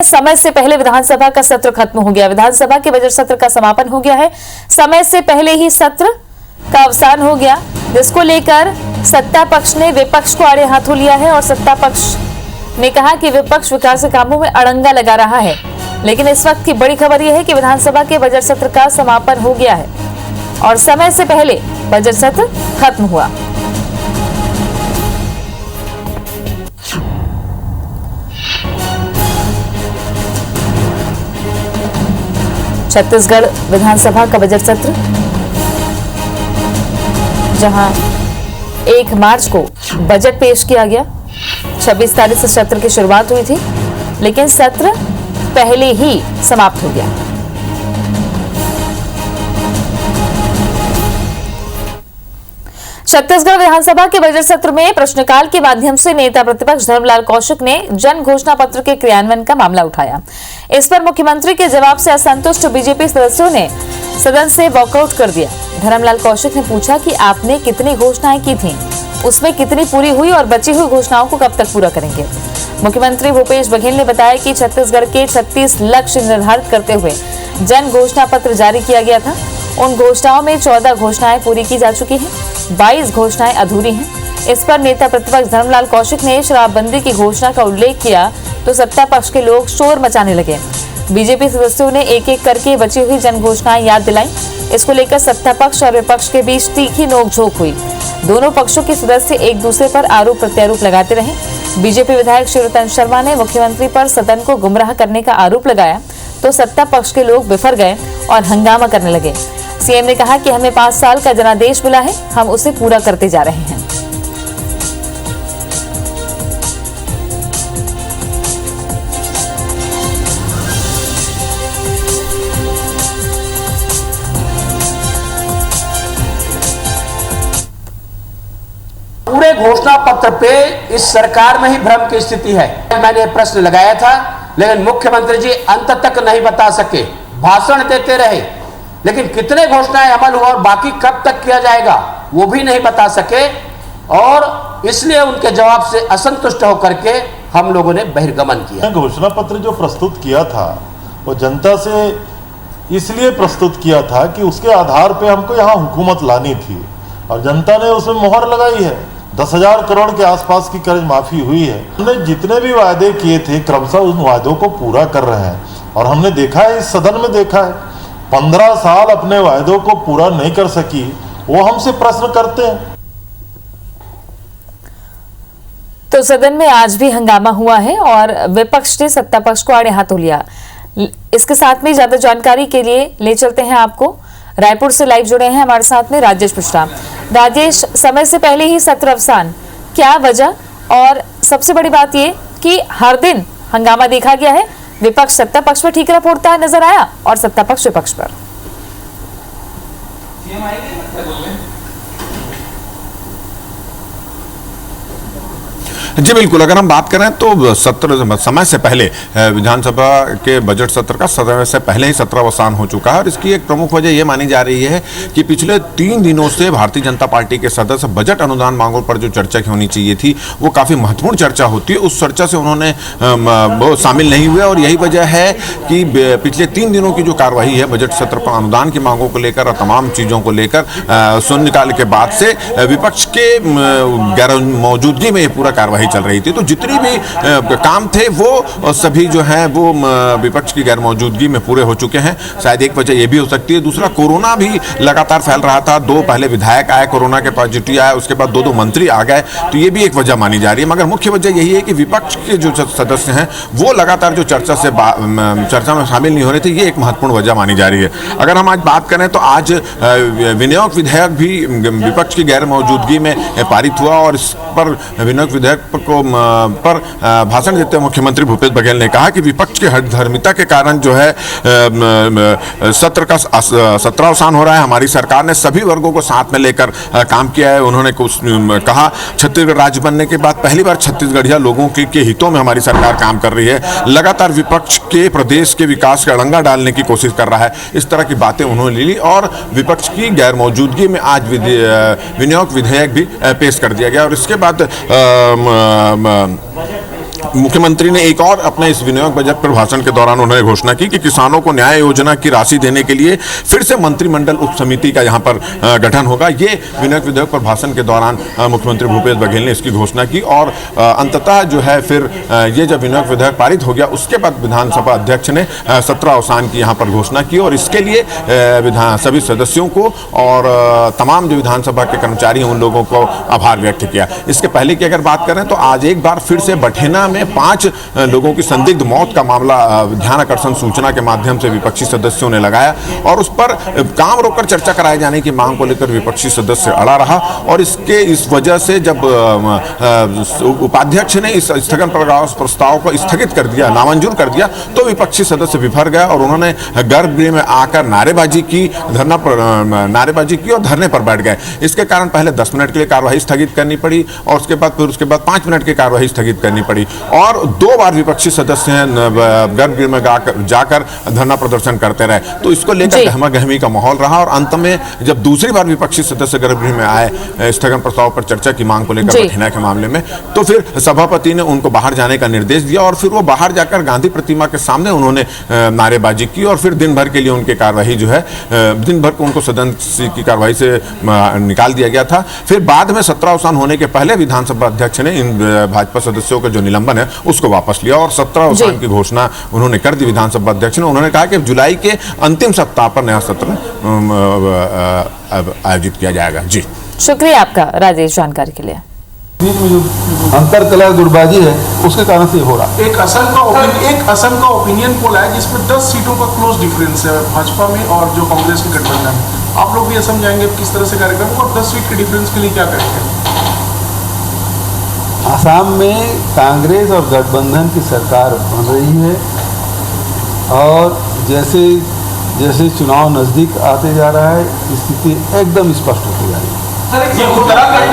समय से पहले विधानसभा का सत्र खत्म हो गया। विधानसभा के बजट सत्र का समापन हो गया है। समय से पहले ही सत्र का अवसान हो गया, जिसको लेकर सत्ता पक्ष ने विपक्ष को आड़े हाथों लिया है और सत्ता पक्ष ने कहा कि विपक्ष विकास के कामों में अड़ंगा लगा रहा है। लेकिन इस वक्त की बड़ी खबर यह है कि विधानसभा के बजट सत्र का समापन हो गया है और समय से पहले बजट सत्र खत्म हुआ। छत्तीसगढ़ विधानसभा का बजट सत्र, जहां 1 मार्च को बजट पेश किया गया। 26 तारीख से सत्र की शुरुआत हुई थी, लेकिन सत्र पहले ही समाप्त हो गया। छत्तीसगढ़ विधानसभा के बजट सत्र में प्रश्नकाल के माध्यम से नेता प्रतिपक्ष धर्मलाल कौशिक ने जन घोषणा पत्र के क्रियान्वयन का मामला उठाया। इस पर मुख्यमंत्री के जवाब से असंतुष्ट बीजेपी सदस्यों ने सदन से वॉकआउट कर दिया। धर्मलाल कौशिक ने पूछा कि आपने कितनी घोषणाएं की थीं, उसमें कितनी पूरी हुई और बची हुई घोषणाओं को कब तक पूरा करेंगे। मुख्यमंत्री भूपेश बघेल ने बताया कि छत्तीसगढ़ के 36 लक्ष्य निर्धारित करते हुए जन घोषणा पत्र जारी किया गया था। उन घोषणाओं में 14 घोषणाएं पूरी की जा चुकी हैं, 22 घोषणाएं अधूरी हैं। इस पर नेता प्रतिपक्ष धर्मलाल कौशिक ने शराबबंदी की घोषणा का उल्लेख किया तो सत्ता पक्ष के लोग शोर मचाने लगे। बीजेपी सदस्यों ने एक एक करके बची हुई जन घोषणाएं याद दिलाई। इसको लेकर सत्ता पक्ष और विपक्ष के बीच तीखी नोकझोंक हुई। दोनों पक्षों के सदस्य एक दूसरे पर आरोप प्रत्यारोप लगाते रहे। बीजेपी विधायक शिवरतन शर्मा ने मुख्यमंत्री पर सदन को गुमराह करने का आरोप लगाया तो सत्ता पक्ष के लोग बिफर गए और हंगामा करने लगे। सीएम ने कहा कि हमें 5 साल का जनादेश मिला है, हम उसे पूरा करते जा रहे हैं। पूरे घोषणा पत्र पे इस सरकार में ही भ्रम की स्थिति है। मैंने प्रश्न लगाया था, लेकिन मुख्यमंत्री जी अंत तक नहीं बता सके। भाषण देते रहे, लेकिन कितने घोषणाएं अमल हुआ और बाकी कब तक किया जाएगा वो भी नहीं बता सके। और इसलिए उनके जवाब से असंतुष्ट होकर के हम लोगों ने बहिर्गमन किया। घोषणा पत्र जो प्रस्तुत किया था वो जनता से इसलिए प्रस्तुत किया था कि उसके आधार पे हमको यहाँ हुकूमत लानी थी और जनता ने उसमें मोहर लगाई है। 10,000 करोड़ के आसपास की कर्ज माफी हुई है। हमने जितने भी वायदे किए थे क्रमशः उन वायदों को पूरा कर रहे हैं और हमने देखा है, इस सदन में देखा है, 15 साल अपने वायदों को पूरा नहीं कर सकी, वो हमसे प्रश्न करते हैं। तो सदन में आज भी हंगामा हुआ है और विपक्ष ने सत्ता पक्ष को आड़े हाथों लिया। इसके साथ में ज्यादा जानकारी के लिए ले चलते हैं आपको। रायपुर से लाइव जुड़े हैं हमारे साथ में राजेश मिश्रा। राजेश, समय से पहले ही सत्र अवसान, क्या वजह? और सबसे बड़ी बात ये कि हर दिन हंगामा देखा गया है, विपक्ष सत्ता पक्ष पर ठीकरा फोड़ता है नजर आया और सत्ता पक्ष विपक्ष पर। जी बिल्कुल, अगर हम बात करें तो सत्र समय से पहले विधानसभा के बजट सत्र का समय से पहले ही सत्र अवसान हो चुका है और इसकी एक प्रमुख वजह यह मानी जा रही है कि पिछले 3 दिनों से भारतीय जनता पार्टी के सदस्य बजट अनुदान मांगों पर जो चर्चा होनी चाहिए थी वो काफ़ी महत्वपूर्ण चर्चा होती है, उस चर्चा से उन्होंने शामिल नहीं हुए और यही वजह है कि पिछले 3 दिनों की जो कार्रवाई है बजट सत्र पर अनुदान की मांगों को लेकर और तमाम चीज़ों को लेकर शून्यकाल के बाद से विपक्ष के गैर मौजूदगी में ये पूरा कार्रवाई चल रही थी। तो जितनी भी काम थे वो सभी जो है वो विपक्ष की गैर मौजूदगी में पूरे हो चुके हैं। शायद एक वजह ये भी हो सकती है। दूसरा, कोरोना भी लगातार फैल रहा था। 2 पहले विधायक आए, कोरोना के पॉजिटिव आए, उसके बाद 2 मंत्री आ गए, तो ये भी एक वजह मानी जा रही है। मगर मुख्य वजह यही है कि विपक्ष के जो सदस्य हैं वो लगातार जो चर्चा में शामिल नहीं हो रहे थे, ये एक महत्वपूर्ण वजह मानी जा रही है। अगर हम आज बात करें तो आज विनियोग विधेयक भी विपक्ष की गैर मौजूदगी में पारित हुआ और इस पर विनियोग विधेयक पर भाषण देते हुए मुख्यमंत्री भूपेश बघेल ने कहा कि विपक्ष की हठधर्मिता के कारण जो है सत्र का सत्रावसान हो रहा है। हमारी सरकार ने सभी वर्गों को साथ में लेकर काम किया है। उन्होंने कुछ कहा, छत्तीसगढ़ राज्य बनने के बाद पहली बार छत्तीसगढ़िया लोगों के हितों में हमारी सरकार काम कर रही है। लगातार विपक्ष के प्रदेश के विकास का अड़ंगा डालने की कोशिश कर रहा है। इस तरह की बातें उन्होंने ली और विपक्ष की गैर मौजूदगी में आज विनियोग विधेयक भी पेश कर दिया गया और इसके बाद मुख्यमंत्री ने एक और अपने इस विनियोग बजट पर भाषण के दौरान उन्होंने घोषणा की कि किसानों को न्याय योजना की राशि देने के लिए फिर से मंत्रिमंडल उप समिति का यहां पर गठन होगा। ये विनियोग विधेयक पर भाषण के दौरान मुख्यमंत्री भूपेश बघेल ने इसकी घोषणा की और अंततः जो है फिर ये जब विनियोग विधेयक पारित हो गया उसके बाद विधानसभा अध्यक्ष ने सत्र अवसान की यहां पर घोषणा की और इसके लिए सभी सदस्यों को और तमाम जो विधानसभा के कर्मचारी हैं उन लोगों को आभार व्यक्त किया। इसके पहले की अगर बात करें तो आज एक बार फिर से बठेना में 5 लोगों की संदिग्ध मौत का मामला ध्यान आकर्षण सूचना के माध्यम से विपक्षी सदस्यों ने लगाया और उस पर काम रोककर चर्चा कराए जाने की मांग को लेकर विपक्षी सदस्य अड़ा रहा और इस वजह से जब उपाध्यक्ष ने इस स्थगन प्रस्ताव को स्थगित कर दिया, नामंजूर कर दिया, तो विपक्षी सदस्य बिफर गया और उन्होंने गर्भगृह में आकर नारेबाजी की और धरने पर बैठ गए। इसके कारण पहले 10 मिनट के लिए कार्यवाही स्थगित करनी पड़ी और उसके बाद 5 मिनट की कार्यवाही स्थगित करनी पड़ी और 2 बार विपक्षी सदस्य गर्भगृह में जाकर धरना प्रदर्शन करते रहे। तो इसको लेकर गहमा-गहमी का माहौल रहा और अंत में जब दूसरी बार विपक्षी सदस्य गर्भगृह में आए स्थगन प्रस्ताव पर चर्चा की मांग को लेकर बठेना के मामले में, तो फिर सभापति ने उनको बाहर जाने का निर्देश दिया और फिर वो बाहर जाकर गांधी प्रतिमा के सामने उन्होंने नारेबाजी की और फिर दिन भर के लिए उनकी कार्यवाही जो है दिन भर को उनको सदन की कार्यवाही से निकाल दिया गया था। फिर बाद में सत्रावसान होने के पहले विधानसभा अध्यक्ष ने इन भाजपा सदस्यों का जो निलंबन है उसको वापस लिया और सत्रावसान की घोषणा उन्होंने कर दी। विधानसभा अध्यक्ष ने उन्होंने कहा कि जुलाई के अंतिम सप्ताह पर नया सत्र आयोजित किया जाएगा। जी शुक्रिया आपका राजेश जानकारी के लिए। बीच में जो अंतर कला गुटबाजी है उसके कारण से हो रहा। एक असम का ओपिनियन पोल है जिसमें 10 सीटों का क्लोज डिफरेंस है भाजपा में और जो कांग्रेस के गठबंधन में। आप लोग भी असम जाएंगे किस तरह से कार्यक्रम और 10 सीट के डिफरेंस के लिए क्या करेंगे? आसाम में कांग्रेस और गठबंधन की सरकार बन रही है और जैसे जैसे चुनाव नजदीक आते जा रहा है स्थिति एकदम स्पष्ट होती जा रही है। उत्तराखंड